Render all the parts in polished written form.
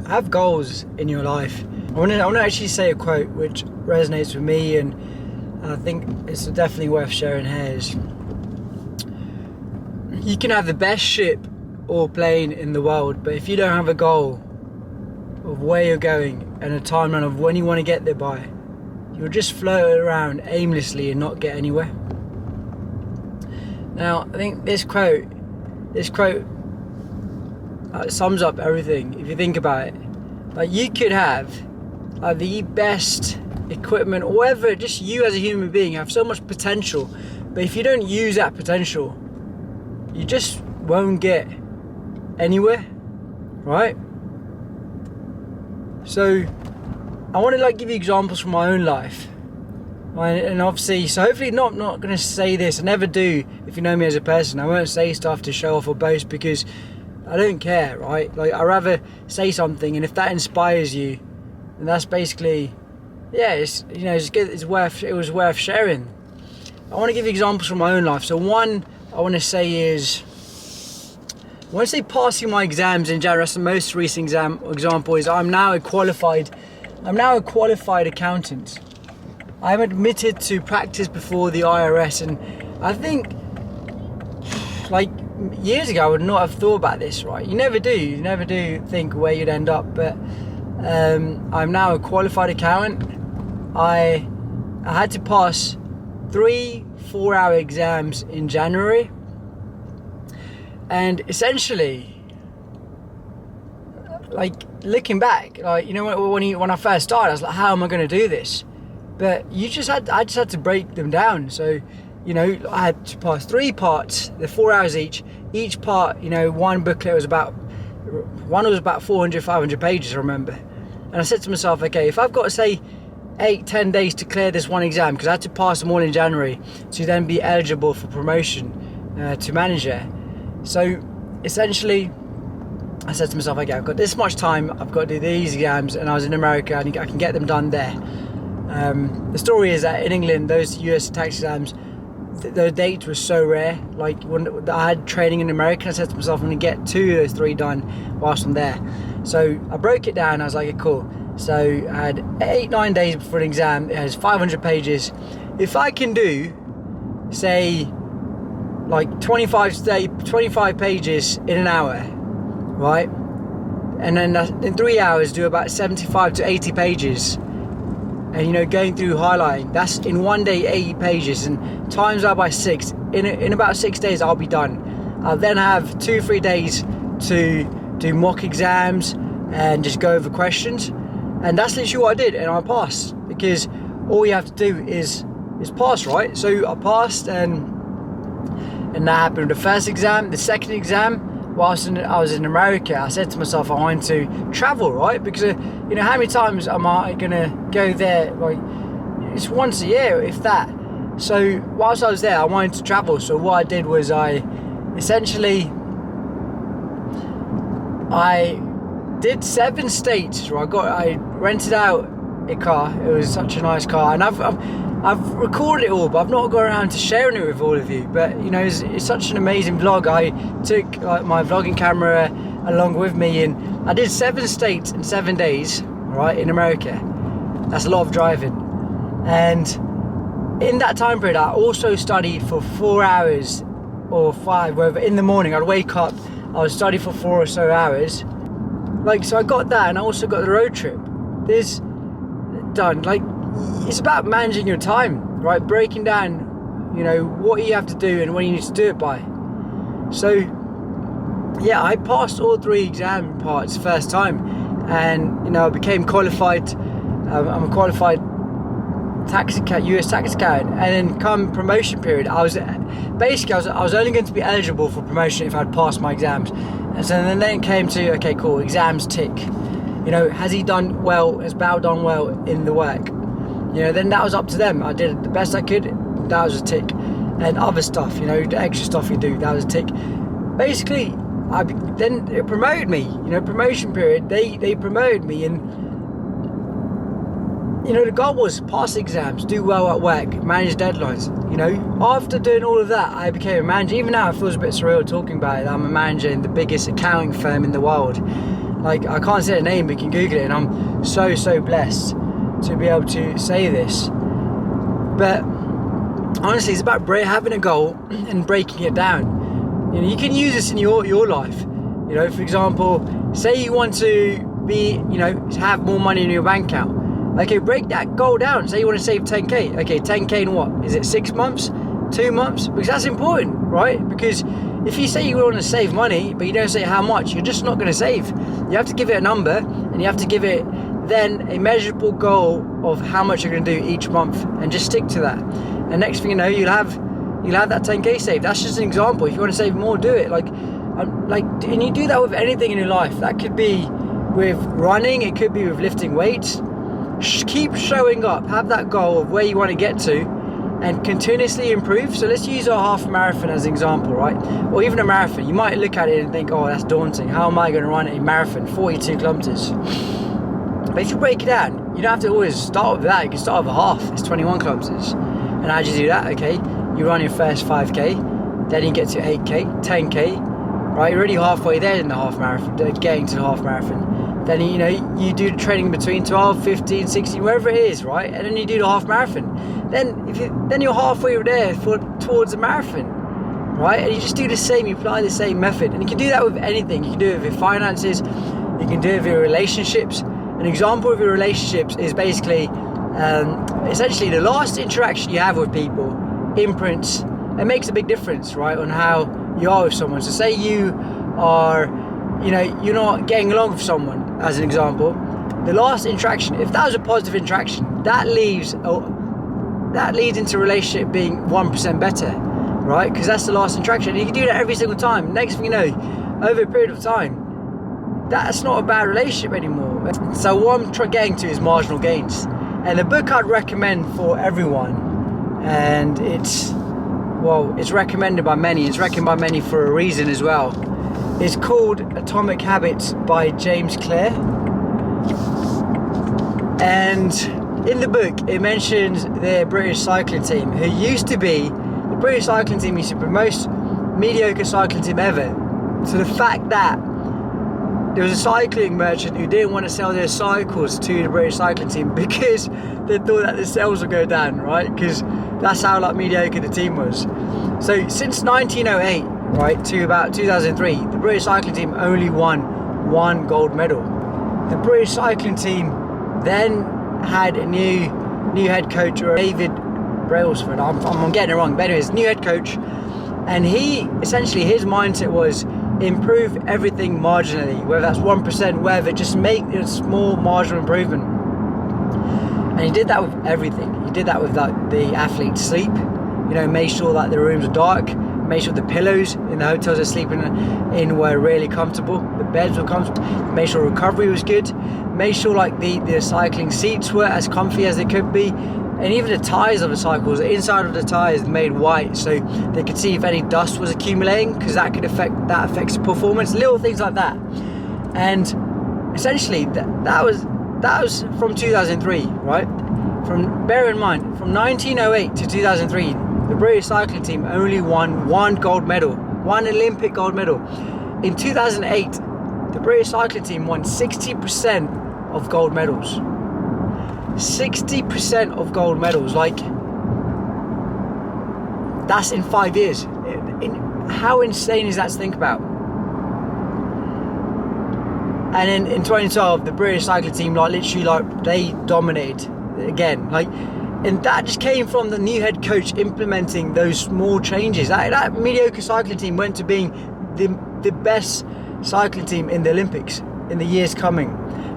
have goals in your life. I want to actually say a quote which resonates with me, and I think it's definitely worth sharing here. Is, you can have the best ship or plane in the world, but if you don't have a goal of where you're going and a timeline of when you want to get there by, you'll just float around aimlessly and not get anywhere. Now, I think this quote sums up everything. If you think about it, like, you could have the best equipment or whatever, just you as a human being have so much potential, but if you don't use that potential, you just won't get anywhere, right? So I want to give you examples from my own life, and obviously, so hopefully not going to say this. I never do. If you know me as a person, I won't say stuff to show off or boast, because I don't care, right? Like, I'd rather say something, and if that inspires you, then that's basically, yeah, it's good. It was worth sharing. I want to give you examples from my own life. So one I want to say is, when I say passing my exams in January, that's the most recent example, is I'm now a qualified accountant. I'm admitted to practice before the IRS, and I think, years ago I would not have thought about this, right? You never do think where you'd end up, but I'm now a qualified accountant. I had to pass 3 4-hour exams in January, and essentially, looking back, when I first started, I was like, how am I going to do this? But I just had to break them down. So, I had to pass 3 parts, they're 4 hours each part. One booklet was about 400, 500 pages, I remember. And I said to myself, okay, if I've got to say 8-10 days to clear this one exam, because I had to pass them all in January to then be eligible for promotion to manager. So essentially, I said to myself, okay, I've got this much time, I've got to do these exams, and I was in America, and I can get them done there. The story is that in England, those US tax exams, the dates were so rare. Like, when I had training in America, I said to myself, I'm going to get 2 of those 3 done whilst I'm there. So I broke it down. I was like, okay, cool. So I had 8-9 days before an exam. It has 500 pages. If I can do, say, 25 pages in an hour, right? And then in 3 hours, do about 75 to 80 pages. And going through highlighting, that's in one day 80 pages, and times that by 6. In about 6 days I'll be done. I'll then have 2-3 days to do mock exams and just go over questions, and that's literally what I did, and I passed, because all you have to do is pass, right? So I passed, and that happened with the first exam. The second exam, whilst I was in America, I said to myself, I wanted to travel, right? Because how many times am I gonna go there? It's once a year, if that. So whilst I was there, I wanted to travel. So what I did was I did 7 states. Right? I rented out a car. It was such a nice car, and I've recorded it all, but I've not got around to sharing it with all of you. But it's such an amazing vlog. I took my vlogging camera along with me, and I did 7 states in 7 days, right, in America. That's a lot of driving. And in that time period, I also studied for 4 hours or 5, wherever. In the morning, I'd wake up, I would study for 4 or so hours. So I got that, and I also got the road trip. This done. It's about managing your time, right? Breaking down, what you have to do and when you need to do it by. So, yeah, I passed all 3 exam parts first time, and I became qualified. I'm a qualified US tax accountant, and then come promotion period, I was only going to be eligible for promotion if I'd passed my exams. And so then it came to, okay, cool, exams tick. Has he done well? Has Bao done well in the work? Then that was up to them. I did the best I could. That was a tick. And other stuff, the extra stuff you do, that was a tick. Basically, then it promoted me. Promotion period. They promoted me, and the goal was pass exams, do well at work, manage deadlines. After doing all of that, I became a manager. Even now, it feels a bit surreal talking about it. I'm a manager in the biggest accounting firm in the world. Like, I can't say the name, but you can Google it, and I'm so blessed to be able to say this. But honestly, it's about having a goal and breaking it down. You know, you can use this in your life. You know, for example, say you want to be, you know, have more money in your bank account. Okay, break that goal down. Say you want to save 10k. Okay, 10k in what? Is it 6 months? 2 months? Because that's important, right? Because if you say you want to save money, but you don't say how much, you're just not going to save. You have to give it a number, and you have to give it then a measurable goal of how much you're going to do each month, and just stick to that. And next thing you know, you'll have that 10k saved. That's just an example. If you want to save more, do it. And you do that with anything in your life. That could be with running, it could be with lifting weights. Keep showing up, have that goal of where you want to get to, and continuously improve. So let's use our half marathon as an example, right? Or even a marathon. You might look at it and think, oh, that's daunting. How am I going to run a marathon, 42 kilometers? But if you break it down, you don't have to always start with that. You can start with a half. It's 21 kilometers. And how do you do that? Okay, you run your first 5k, then you get to 8k, 10k, right? You're already halfway there in the half marathon, getting to the half marathon. Then, you know, you do the training between 12, 15, 16, wherever it is, right? And then you do the half marathon. Then you're halfway there towards the marathon, right? And you just do the same, you apply the same method. And you can do that with anything. You can do it with your finances, you can do it with your relationships. An example of your relationships is basically, essentially the last interaction you have with people imprints, it makes a big difference, right, on how you are with someone. So say you are, you know, you're not getting along with someone, as an example, the last interaction, if that was a positive interaction, that leads into a relationship being 1% better, right? Because that's the last interaction, and you can do that every single time. Next thing you know, over a period of time, that's not a bad relationship anymore. So what I'm getting to is marginal gains, and the book I'd recommend for everyone, and it's recommended by many. It's recommended by many for a reason as well. It's called Atomic Habits by James Clear. And in the book, it mentions the British cycling team, who used to be the most mediocre cycling team ever. So the fact that there was a cycling merchant who didn't want to sell their cycles to the British cycling team because they thought that the sales would go down, right? Because that's how mediocre the team was. So since 1908, right, to about 2003, the British cycling team only won 1 gold medal. The British cycling team then had a new head coach, or David Brailsford. I'm getting it wrong, but anyways, new head coach, and his mindset was improve everything marginally, whether that's 1%, whether, just make a small marginal improvement. And he did that with everything. He did that with the athletes' sleep. You know, made sure that the rooms are dark, made sure the pillows in the hotels they're sleeping in were really comfortable, the beds were comfortable, made sure recovery was good, made sure the cycling seats were as comfy as they could be, and even the tyres of the cycles, the inside of the tyres made white so they could see if any dust was accumulating, because that affects performance, little things like that. And essentially that was from 2003, right? Bear in mind, from 1908 to 2003, the British cycling team only won 1 gold medal, 1 Olympic gold medal. In 2008, the British cycling team won 60% of gold medals. 60% of gold medals, that's in 5 years. How insane is that to think about? And in 2012, the British cycling team, they dominated again. And that just came from the new head coach implementing those small changes. That mediocre cycling team went to being the best cycling team in the Olympics in the years coming.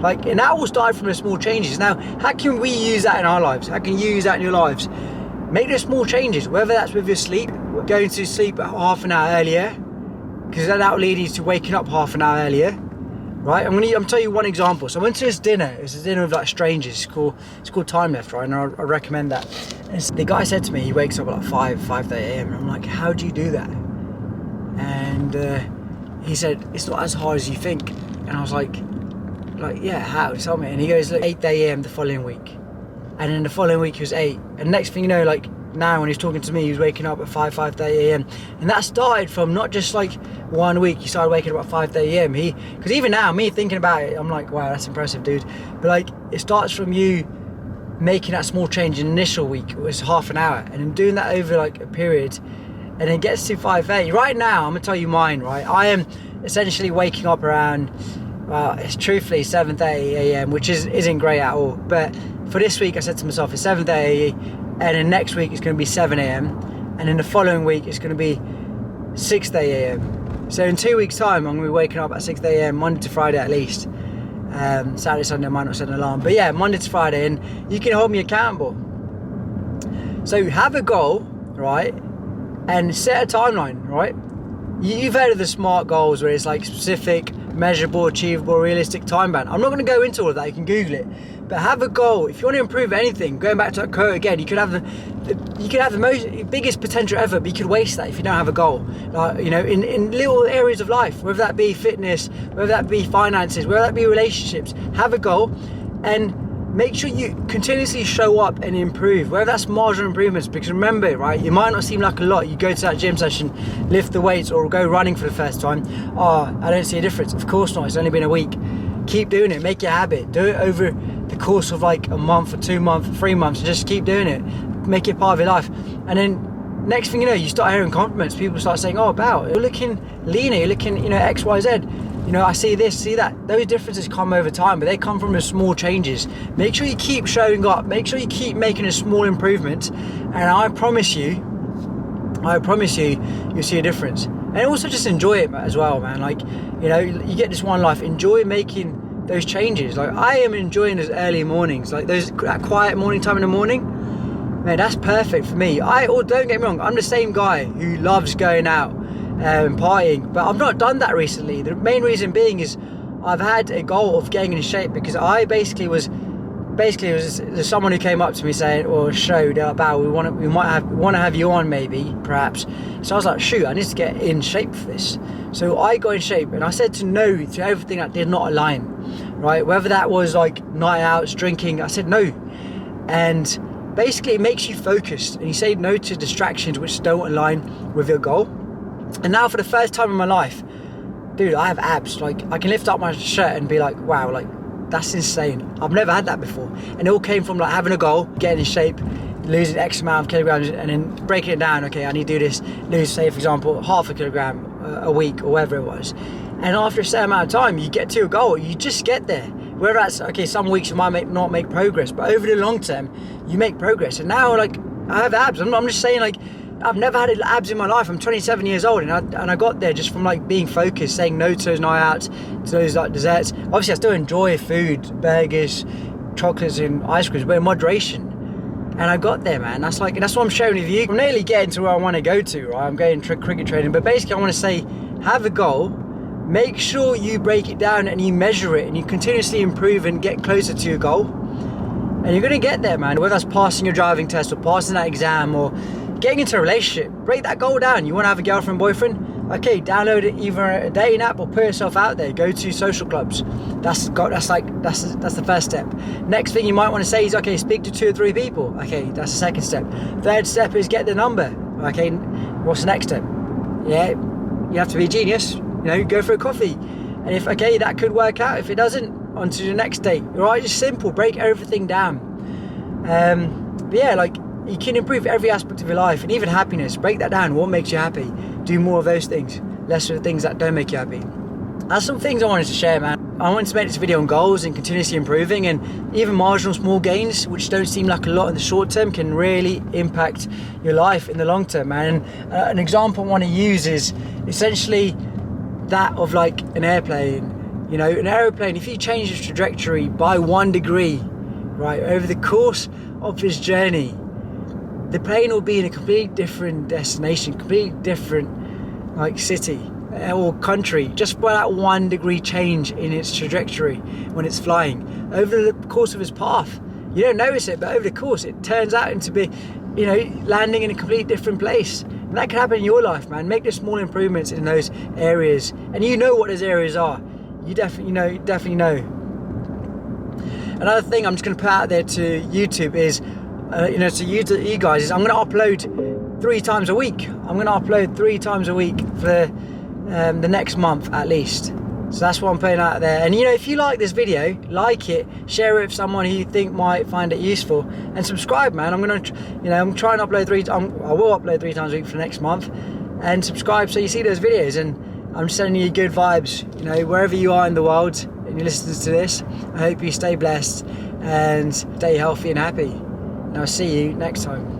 And that all started from the small changes. Now, how can we use that in our lives? How can you use that in your lives? Make those small changes, whether that's with your sleep, going to sleep half an hour earlier, because that will lead you to waking up half an hour earlier. Right, I'm tell you one example. So I went to this dinner. It's a dinner with strangers. It's called Time Left, right? And I recommend that. And the guy said to me, he wakes up at 5:30 a.m. And I'm like, how do you do that? And he said, it's not as hard as you think. And I was like, yeah, how? Tell me. And he goes, look, 8 a.m. the following week. And then the following week it was 8. And next thing you know, now when he's talking to me, he was waking up at 5:30 a.m. and that started from not just like 1 week. He started waking up at 5:30 a.m. Because even now, me thinking about it, I'm like, wow, that's impressive, dude. But like, it starts from you making that small change in the initial week. It was half an hour, and then doing that over like a period, and then gets to 5:30. Right now, I'm gonna tell you mine, right? I am essentially waking up around, it's truthfully 7:30 a.m, which isn't great at all. But for this week, I said to myself, it's 7:30, and then next week it's gonna be 7 a.m, and then the following week it's gonna be 6:30 a.m. So in 2 weeks' time, I'm gonna be waking up at 6:30 a.m, Monday to Friday at least. Saturday, Sunday, I might not set an alarm, but yeah, Monday to Friday, and you can hold me accountable. So have a goal, right, and set a timeline, right? You've heard of the SMART goals, where it's like specific, measurable, achievable, realistic, time bound. I'm not going to go into all of that, you can Google it, but have a goal. If you want to improve anything, going back to that quote again, you could have the most biggest potential ever, but you could waste that if you don't have a goal. You know, in little areas of life, whether that be fitness, whether that be finances, whether that be relationships, have a goal and make sure you continuously show up and improve, whether that's marginal improvements. Because remember, right, it might not seem like a lot. You go to that gym session, lift the weights, or go running for the first time. Oh, I don't see a difference. Of course not, it's only been a week. Keep doing it, make it a habit. Do it over the course of like a month or 2 months, 3 months, just keep doing it. Make it part of your life. And then next thing you know, you start hearing compliments. People start saying, oh, Bao, you're looking leaner, you're looking, you know, X, Y, Z. You know, I see this, see that. Those differences come over time, but they come from the small changes. Make sure you keep showing up. Make sure you keep making a small improvement. And I promise you, you'll see a difference. And also just enjoy it as well, man. Like, you know, you get this one life. Enjoy making those changes. Like, I am enjoying those early mornings. Like, that quiet morning time in the morning. Man, that's perfect for me. Don't get me wrong, I'm the same guy who loves going out and partying, but I've not done that recently. The main reason being is I've had a goal of getting in shape, because I basically was there's someone who came up to me saying, or showed about, we want to have you on, maybe, perhaps. So I was like, shoot, I need to get in shape for this. So I got in shape, and I said no to everything that did not align, right? Whether that was like night outs, drinking, I said no. And basically it makes you focused, and you say no to distractions which don't align with your goal. And now for the first time in my life, dude, I have abs. Like, I can lift up my shirt and be like, wow, like, that's insane. I've never had that before. And it all came from like having a goal, getting in shape, losing X amount of kilograms, and then breaking it down. Okay, I need to do this, lose, say, for example, half a kilogram a week, or whatever it was. And after a certain amount of time, you get to a goal, you just get there. Whether that's, okay, some weeks you might not make progress, but over the long term, you make progress. And now, like, I have abs. I'm just saying, like, I've never had abs in my life. I'm 27 years old, and I got there just from like being focused, saying no to those night outs, to those like desserts. Obviously, I still enjoy food, burgers, chocolates, and ice creams, but in moderation. And I got there, man. That's what I'm sharing with you. I'm nearly getting to where I want to go to, right? I'm going cricket training, but basically, I want to say, have a goal. Make sure you break it down and you measure it, and you continuously improve and get closer to your goal. And you're gonna get there, man. Whether that's passing your driving test, or passing that exam, or getting into a relationship, break that goal down. You want to have a girlfriend, boyfriend? Okay, download it, either a dating app, or put yourself out there. Go to social clubs. That's the first step. Next thing you might want to say is, okay, speak to 2 or 3 people. Okay, that's the second step. Third step is get the number. Okay, what's the next step? Yeah, you have to be a genius. You know, go for a coffee. And if, okay, that could work out. If it doesn't, on to the next date. All right, just simple. Break everything down. But yeah, like, you can improve every aspect of your life, and even happiness. Break that down. What makes you happy? Do more of those things, less of the things that don't make you happy. That's some things I wanted to share, man. I wanted to make this video on goals and continuously improving, and even marginal small gains, which don't seem like a lot in the short term, can really impact your life in the long term, man. And an example I want to use is essentially that of like an airplane. You know, an aeroplane, if you change its trajectory by 1 degree, right, over the course of this journey, the plane will be in a completely different destination, completely different like city or country, just by that 1 degree change in its trajectory when it's flying over the course of its path. You don't notice it, but over the course it turns out into be, you know, landing in a completely different place. And that can happen in your life, man. Make the small improvements in those areas, and you know what those areas are. You definitely know. Another thing I'm just going to put out there to YouTube is, you know, to you guys is I'm going to upload 3 times a week. I'm going to upload 3 times a week for the next month at least. So that's what I'm putting out there. And you know, if you like this video, like it, share it with someone who you think might find it useful, and subscribe, man. I'm gonna, you know, I'm trying to upload I will upload 3 times a week for the next month, and subscribe so you see those videos. And I'm sending you good vibes, you know, wherever you are in the world and you're listening to this. I hope you stay blessed and stay healthy and happy. And I'll see you next time.